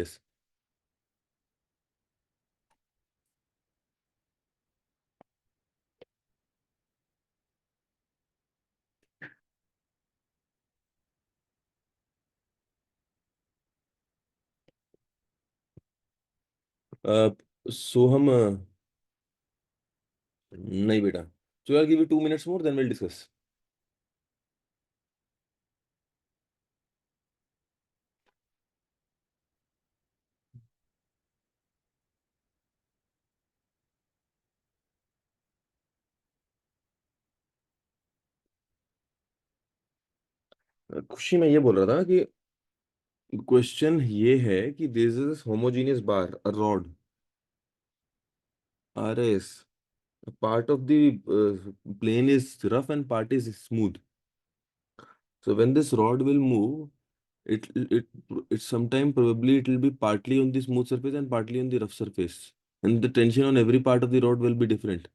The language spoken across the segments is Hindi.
Yes. Uh, so हम नहीं बेटा. So I'll give you 2 minutes more, then we'll discuss. खुशी मैं ये बोल रहा था कि क्वेश्चन ये है कि this is homogeneous bar a rod R S part of the plane is rough and part is smooth. So when this rod will move, it it sometime probably it will be partly on the smooth surface and partly on the rough surface, and the tension on every part of the rod will be different.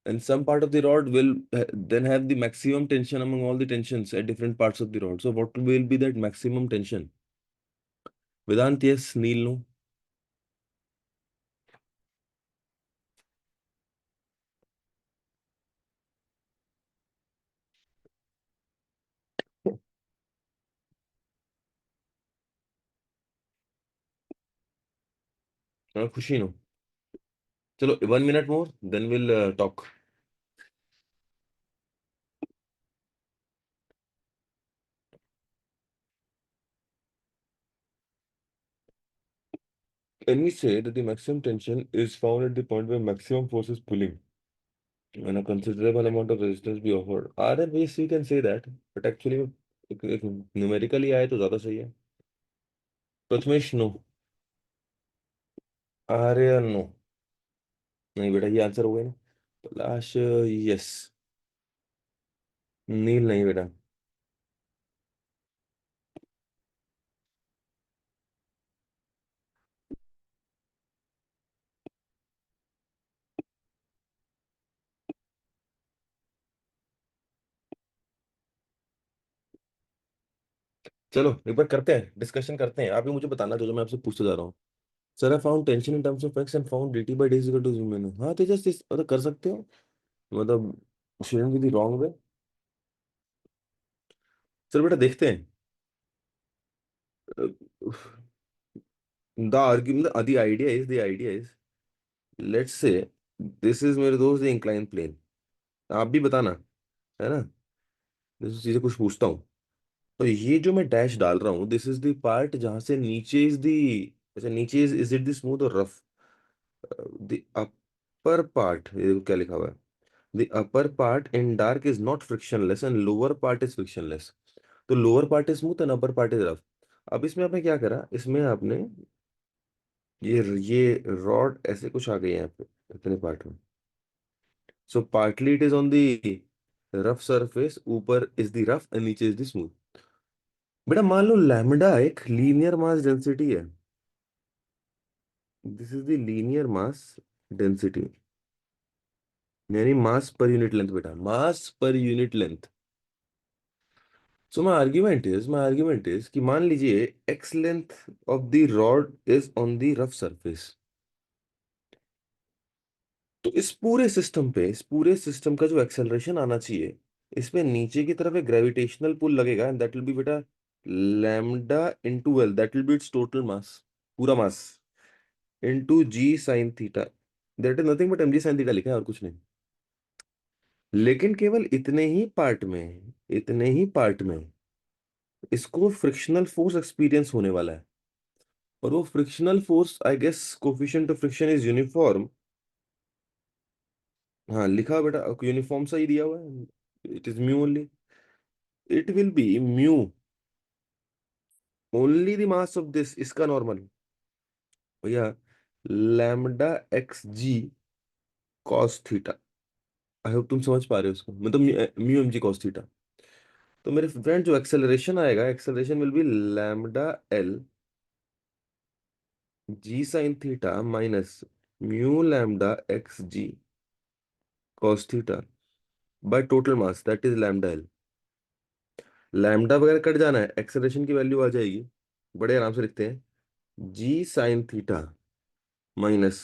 And some part of the rod will then have the maximum tension among all the tensions at different parts of the rod. So what will be that maximum tension? Vedant, yes. Neil, no. Khushi, no. Chalo, 1 minute more, then we'll talk. When we say that the maximum tension is found at the point where maximum force is pulling and a considerable amount of resistance be offered. Are there ways we can say that? But actually, numerically आए तो ज़्यादा सही है. प्रथमेश, नो. आर्य, नो. नहीं बेटा, ये आंसर हो गया ना. पलाश, यस. नील, नहीं बेटा. चलो एक बार करते हैं, डिस्कशन करते हैं. आप ही मुझे बताना जो जो मैं आपसे पूछते जा रहा हूँ. Sir, I found tension in terms of x and found dt by d is equal to zero. हाँ तो जस्ट इस मतलब कर सकते हो. मतलब shouldn't be the wrong way. चलो बेटा देखते हैं. The idea is let's say this is मेरे दोस्त the inclined plane. आप भी बताना, है ना. जैसे चीजें कुछ पूछता हूँ. तो ये जो मैं डैश डाल रहा हूँ, दिस इज द पार्ट जहां से नीचे इज द. अच्छा, नीचे इज इट द स्मूथ और रफ. द अपर पार्ट, ये क्या लिखा हुआ है. The upper part in dark is not frictionless and lower part is frictionless. तो lower part is smooth and upper part is rough. अब इसमें आपने क्या करा, इसमें आपने ये रॉड ऐसे कुछ आ गए यहाँ पे इतने पार्ट में. So partly it is on the rough surface, ऊपर इज द रफ एंड नीचे इज द स्मूथ. बेटा मान लो लैम्डा एक लीनियर मास डेंसिटी है. This is the linear mass density, यानी मास पर यूनिट लेंथ. बेटा mass per unit length. So my argument is कि मान लीजिए x length of the rod is on the rough surface. तो इस पूरे सिस्टम का जो एक्सेलरेशन आना चाहिए, इसमें नीचे की तरफ एक ग्रेविटेशनल पुल लगेगा एंड दैट विल बी बेटा lambda into l, that will be its total mass, पूरा मास, into g sine theta. That is nothing but mg sine theta लिखा है और कुछ नहीं. लेकिन केवल इतने ही पार्ट में इसको फ्रिक्शनल फोर्स एक्सपीरियंस होने वाला है. और वो frictional force, I guess coefficient of friction is uniform. हाँ लिखा हुआ बेटा, यूनिफॉर्म सा ही दिया हुआ है. It is mu only. It will be mu only the mass of this, इसका नॉर्मल भैया, lambda x g cos theta. I hope तुम समझ पा रहे हो उसको, मतलब mu m g cos theta. तो मेरे फ्रेंड जो एक्सेलरेशन आएगा, acceleration will be lambda l g sine theta minus mu lambda x g cos theta by total mass that is lambda l. Lambda वगैरह कट जाना है, एक्सेलरेशन की वैल्यू आ जाएगी. बड़े आराम से लिखते हैं. G sine theta minus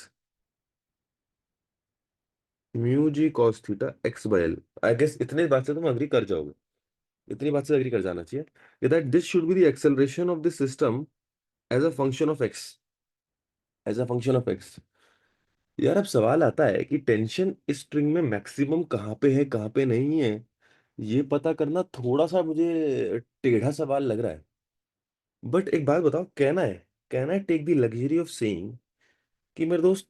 mu g cos theta x by L. I guess इतने बात से तुम अग्री कर जाओगे, इतनी बात से अग्री कर जाना चाहिए that this should be the acceleration of this system as a function of x, as a function of x. यार अब सवाल आता है कि टेंशन इस स्ट्रिंग में मैक्सिमम कहाँ पे है कहाँ पे नहीं है, ये पता करना थोड़ा सा मुझे टेढ़ा सवाल लग रहा है। बट एक बात बताओ, can I take the luxury of saying कि मेरे दोस्त,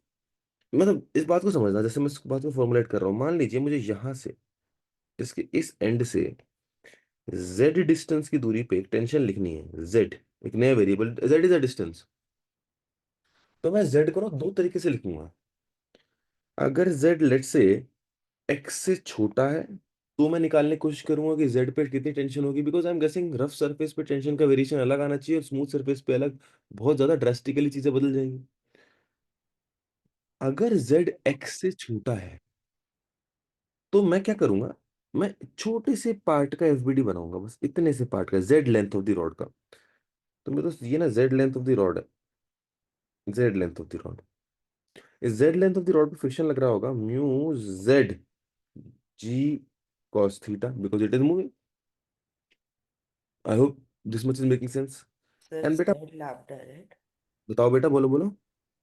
मतलब इस बात को समझना, जैसे मैं इस बात को फॉर्मुलेट कर रहा हूँ, मान लीजिए मुझे यहां से इसके इस एंड से z डिस्टेंस की दूरी पे एक टेंशन लिखनी है, z एक नया variable, z is a distance. तो मैं z को ना दो तरीके से लिखूंगा। अगर z लेट से x से छोटा है तो मैं निकालने की कोशिश करूंगा कि z पे कितनी टेंशन होगी, बिकॉज आई एम गेसिंग रफ सरफेस पे टेंशन का वेरिएशन अलग आना चाहिए और स्मूथ सरफेस पे अलग, बहुत ज्यादा ड्रास्टिकली चीजें बदल जाएंगी। अगर z x से छोटा है तो मैं क्या करूंगा, मैं छोटे से पार्ट का एफबीडी बनाऊंगा, बस इतने से पार्ट का, z length of the rod का। तो मेरे दोस्त ये ना z length of the rod है, z length of the rod, इस z length of the rod पे फ्रिक्शन लग रहा होगा mu z g cos theta, because it is moving. I hope this much is making sense. Sir and बेटा, जेड लैम्डा राइट? बताओ बेटा, बोलो बोलो।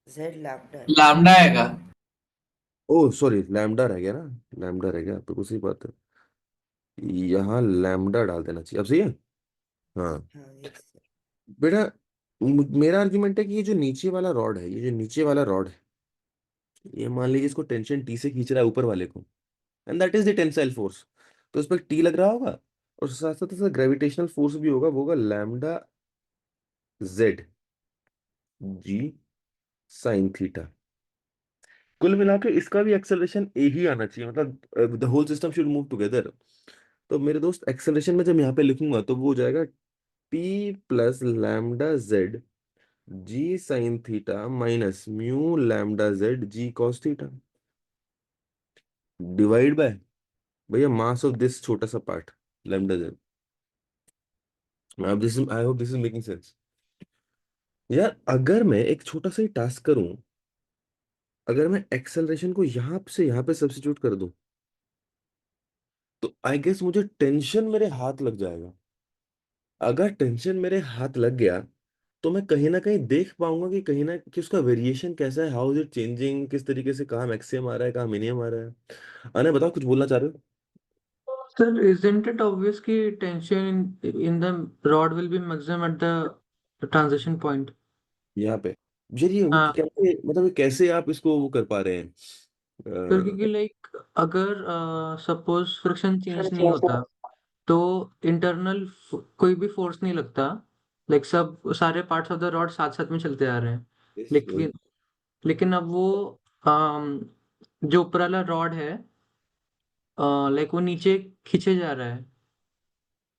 Z lambda. लैम्डा आएगा। ओह सॉरी, लैम्डा रह गया ना, लैम्डा रह गया, तो उसी बात है, यहाँ लैम्डा डाल देना चाहिए, अब सही है। हाँ हाँ यस सर। बेटा, मेरा आर्ग्यूमेंट है कि ये जो नीचे वाला रॉड है, ये जो नीचे वाला रॉड है, ये मान लीजिए इसको टेंशन टी से खींच रहा है ऊपर वाले को, and that is the tensile force. तो उस पर टी लग रहा होगा और साथ साथ इसका ग्रेविटेशनल फोर्स भी होगा, वो होगा lambda z g sine theta. कुल मिला के इसका भी एक्सेलरेशन ए ही आना चाहिए, मतलब the whole system should move together. तो मेरे दोस्त एक्सेलरेशन में जब यहाँ पे लिखूंगा तो वो हो जाएगा T plus lambda z g sine theta minus mu lambda z g cos theta, divide by भैया मास ऑफ दिस छोटा सा पार्ट, लैम्डा जेड। अब this, I hope this is making sense. यार अगर मैं एक छोटा सा ही टास्क करूं, अगर मैं एक्सेलरेशन को यहां से यहां पे सब्स्टिट्यूट कर दूं, तो आई गेस मुझे टेंशन मेरे हाथ लग जाएगा। अगर टेंशन मेरे हाथ लग गया तो मैं कहीं ना कहीं देख पाऊंगा कि कहीं ना कि उसका वेरिएशन कैसा है, हाउ इज इट चेंजिंग, किस तरीके से, कहाँ मैक्सिमम आ रहा है कहाँ मिनिमम आ रहा है। अने बताओ, कुछ बोलना चाह रहे हो? Sir, isn't it obvious कि tension in the rod will be maximum at the transition point? यहाँ पे ये हाँ कैसे, मतलब ये कैसे आप इसको वो कर पा रहे हैं? सर, क्योंकि लाइक अगर सपोज फ्रिक्शन चेंज नहीं होता तो इंटरनल कोई भी फोर्स नहीं लगता। लाइक सब सारे पार्ट्स ऑफ द रॉड साथ साथ में चलते आ रहे हैं। लेकिन लेकिन अब वो अम, जो ऊपर वाला रॉड है, लाइक वो नीचे खींचे जा रहा है।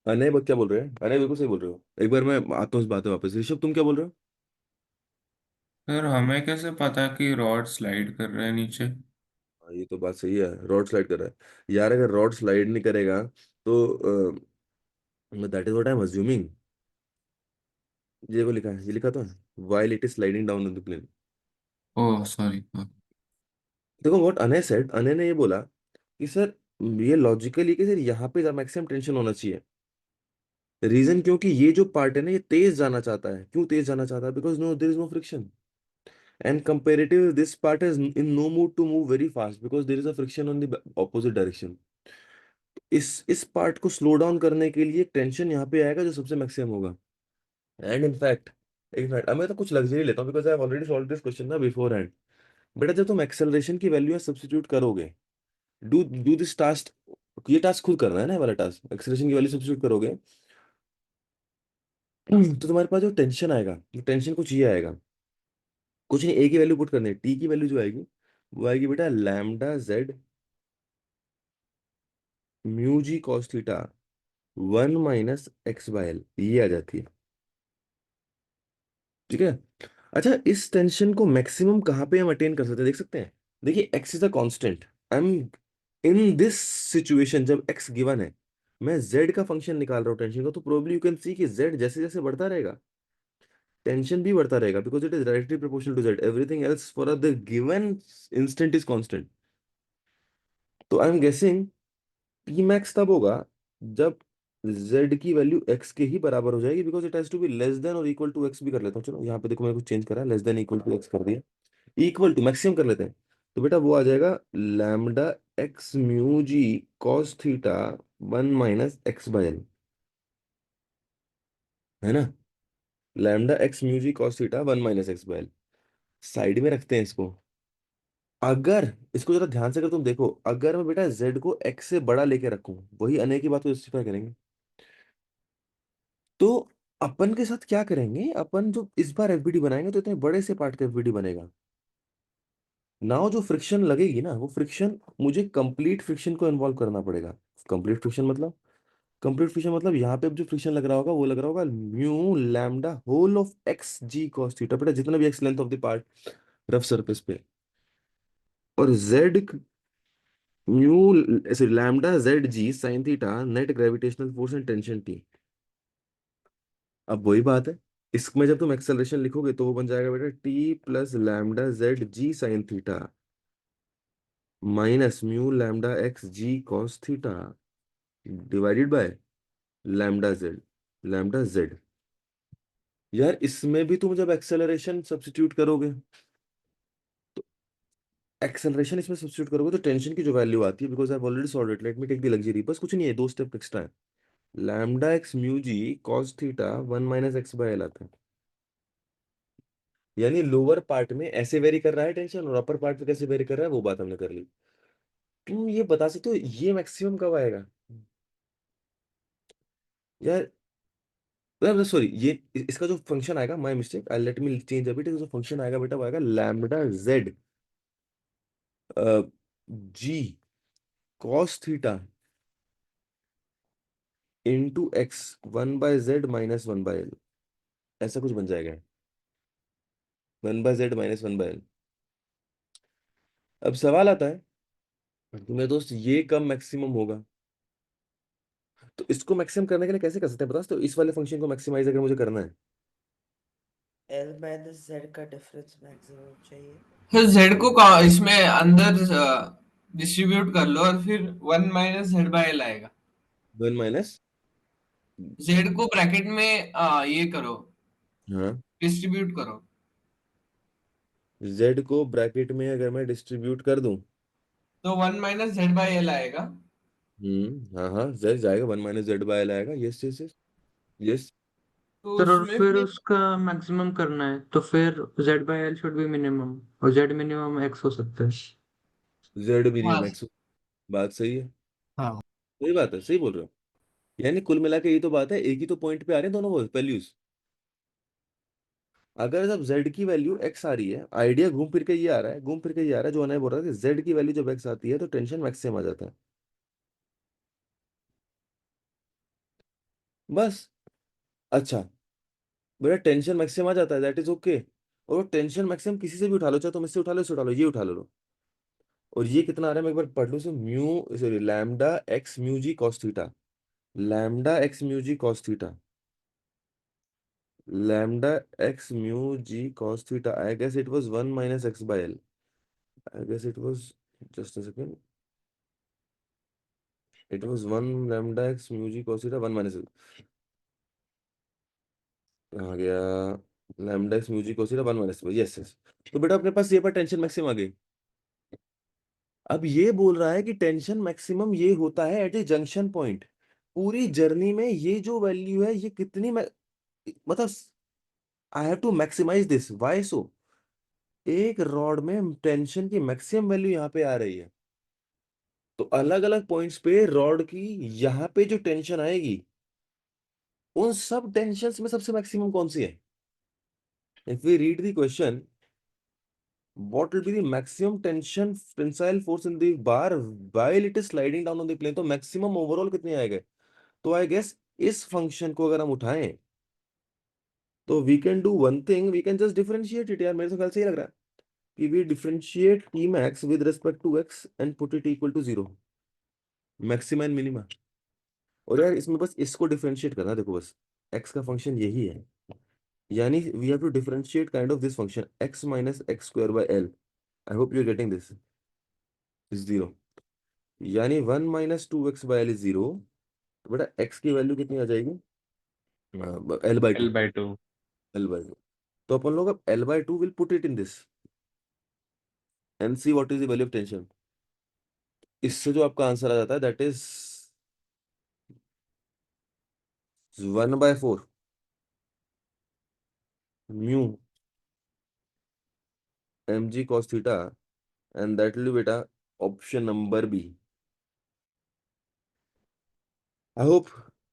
अनय क्या बोल रहे हैं? अनय बिल्कुल सही बोल रहे हो, एक बार मैं आता हूँ इस बात पे वापस। ऋषभ तुम क्या बोल रहे हो? सर हमें कैसे पता कि रॉड स्लाइड कर रहा है नीचे? हाँ, ये तो बात सही है, रॉड स्लाइड कर रहा है यार। अगर रॉड स्लाइड नहीं करेगा तो that is what I am assuming. ये को लिखा है, ये लिखा तो है, while it is sliding down on the plane. Oh sorry. देखो व्हाट अनय सेड, अनय ने ये बोला कि सर ये लॉजिकली कि सर यहाँ पे मैक्सिमम टेंशन होना चाहिए। रीजन क्योंकि ये जो पार्ट है ना, ये तेज जाना चाहता है। क्यों तेज जाना चाहता है? Because no there is no friction, and comparative this part is in no mood to move very fast because there is a friction on the opposite direction. इस पार्ट को स्लो डाउन करने के लिए टेंशन यहाँ पे आएगा जो सबसे मैक्सिमम होगा। एंड इनफैक्ट अब मैं तो कुछ लग्जरी लेता हूँ because I have already solve this question ना बिफोर हैंड। बेटा जब तुम एक्सेलरेशन की वैल्यू सब्स्टिट्यूट करोगे, डू डू दिस टास्क, ये टास्क खुद करना है ना, ये वाला टास्क एक्सेलरेशन की वैल्यू सब्स्टिट्यूट करोगे, तो तुम्हारे पास जो टेंशन आएगा, जो टेंशन कुछ ये आएगा, कुछ नहीं, ए की वैल्यू पुट करनी है, टी की वैल्यू जो आएगी वो आएगी बेटा lambda Z mu g cos theta 1 - x/l, ये आ जाती है। ठीक है। अच्छा, इस टेंशन को मैक्सिमम कहाँ पे हम अटेन कर सकते हैं, देख सकते हैं। देखिए x is a constant, I am in this situation, जब एक्स गिवन है, मैं जेड का फंक्शन निकाल रहा हूँ टेंशन का, तो प्रोबब्ली यू कैन सी कि जेड जैसे जैसे बढ़ता रहेगा, टेंशन भी बढ़ता रहेगा because it is directly proportional to z, everything else for the given instant is constant. तो I am guessing p max तब होगा जब z की वैल्यू x के ही बराबर हो जाएगी, because it has to be less than और इक्वल टू x भी कर लेता हूँ। चलो यहाँ पे देखो मैंने कुछ चेंज करा, less than equal to x कर दिया, इक्वल टू मैक्सिमम कर लेते हैं। तो बेटा वो आ जाएगा lambda x mu g cos theta 1 - x/l, है ना। Lambda x mu g cos theta 1 - x/l side में रखते हैं इसको। अगर इसको जरा ध्यान से अगर तुम देखो, अगर मैं बेटा z को x से बड़ा लेके रखूं, वही अने की बात को जस्टिफाई करेंगे। तो अपन के साथ क्या करेंगे, अपन जो इस बार एफबीडी बनाएंगे तो इतने बड़े से पार्ट का एफबीडी बनेगा। नाउ जो फ्रिक्शन लगेगी ना, वो फ्रिक्शन मुझे कंप्लीट फ्रिक्शन को इन्वॉल्व करना पड़ेगा। कंप्लीट फ्रिक्शन मतलब, कंप्लीट फ्रिक्शन मतलब यहाँ पे अब जो फ्रिक्शन लग रहा होगा वो लग रहा होगा mu lambda whole of x g cos theta, बेटा जितना भी x length of the part rough surface पे, और जेड म्यू ऐसे lambda z g sine theta net gravitational force and tension T. अब वही बात है, इसमें जब तुम एक्सेलरेशन लिखोगे तो वो बन जाएगा बेटा T plus lambda z g sine theta minus mu lambda x g cos theta divided by lambda z. यार इसमें भी तुम जब एक्सेलरेशन सब्स्टिट्यूट करोगे, एक्सेलरेशन इसमें सब्स्टिट्यूट करोगे तो टेंशन की जो वैल्यू आती है, because I have already solved it, let me take the luxury, बस कुछ नहीं है, 2 स्टेप एक्स्ट्रा है। Lambda x mu g cos theta 1 - x/l आता है। यानी लोअर पार्ट में ऐसे वेरी कर रहा है टेंशन, और अपर पार्ट में कैसे वेरी कर रहा है वो बात हमने कर ली। तुम ये बता सकते हो ये मैक्सिमम कब आएगा यार। सॉरी, ये इसका जो फंक्शन आएगा, my mistake, I let me change a bit, जो फंक्शन आएगा बेटा वो आएगा lambda z g cos theta into x 1/z - 1/l, ऐसा कुछ बन जाएगा। 1/z - 1/l। अब सवाल आता है तो मेरे दोस्त ये कब मैक्सिमम होगा, तो इसको मैक्सिमम करने के लिए कैसे कर सकते हैं बता, तो इस वाले फंक्शन को मैक्सिमाइज अगर मुझे करना है, L माइनस Z का डिफरेंस मैक्सिमम चाहिए। फिर जेड को इसमें अंदर डिस्ट्रीब्यूट कर लो और फिर 1 - z/l आएगा। 1 - जेड को ब्रैकेट में ये करो, हाँ, डिस्ट्रीब्यूट करो, z को ब्रैकेट में अगर मैं डिस्ट्रीब्यूट कर दूं, तो 1 - z/l आएगा। हाँ हाँ, z जाएगा, 1 - z/l आएगा, यस यस यस यस। तो सर और उसमें फिर फिर उसका मैक्सिमम करना है तो फिर z/l शुड बी मिनिमम, और z मिनिमम x हो सकता है। z हाँ मिनिमम एक्स, बात सही है, हाँ सही बात है, सही बोल रहे हो। यानी कुल मिला के ये तो बात है, एक ही तो पॉइंट पे आ रहे हैं दोनों वो वैल्यूज। अगर जब z की वैल्यू x आ रही है, आइडिया घूम फिर के ये आ रहा है, घूम फिर के ये आ रहा है जो अनय बोल रहा है कि z की वैल्यू जब x आती है तो टेंशन मैक्सिमम आ जाता है, बस। अच्छा बेटा, टेंशन मैक्सिमम आ जाता है, दैट इज ओके। और वो टेंशन मैक्सिमम किसी से भी उठा लो, चाहे तुम इससे उठा लो, इससे उठा लो, ये उठा लो। और ये कितना आ रहा है मैं एक बार पढ़ लूं, mu sorry lambda x mu g cos theta, lambda x mu g cos theta, lambda x mu g cos theta, I guess it was 1 - x/l, I guess it was, just a second, it was 1 lambda x mu g cos theta 1 - आ गया lambda x mu g cos theta 1 - yes yes. तो बेटा अपने पास ये पर टेंशन मैक्सिमम आ गई। अब ये बोल रहा है कि टेंशन मैक्सिमम ये होता है एट ए जंक्शन पॉइंट। पूरी जर्नी में ये जो वैल्यू है ये कितनी मतलब I have to maximize this, why so, एक रॉड में टेंशन की मैक्सिमम वैल्यू यहाँ पे आ रही है, तो अलग अलग पॉइंट्स पे रॉड की यहाँ पे जो टेंशन आएगी, उन सब टेंशन्स में सबसे मैक्सिमम कौन सी है। If we read the question, what will be the maximum tension tensile force in the bar while it is sliding down on the plane, तो मैक्सिमम ओवरऑल कितने आएंगे। तो आई गेस इस फंक्शन को अगर हम उठाएं तो we can do one thing, we can just differentiate it, यार मेरे से ख्याल से ही लग रहा है कि we differentiate T max with respect to X and put it equal to 0, maxima and minima. और यार इसमें बस इसको डिफरेंशिएट करना है, देखो बस एक्स का फंक्शन यही है, यानी we have to differentiate kind of this function x minus X square by L. I hope you are getting this is zero. यानी 1 - 2x/l इज जीरो। तो बेटा x की वैल्यू कितनी आ जाएगी? L/2। L/2. L/2। तो अपन लोग अब L/2 will put it in this and see what is the value of tension. इससे जो आपका आंसर आ जाता है that is 1/4 mu mg cos theta, and that will be beta option number B. I hope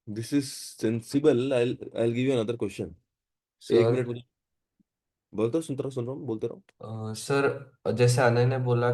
this is sensible. I'll give you another question. एक सर मिनट मुझे बोलते रहो, सुन रहा हूँ, बोलते रहो। सर जैसे अनय ने बोला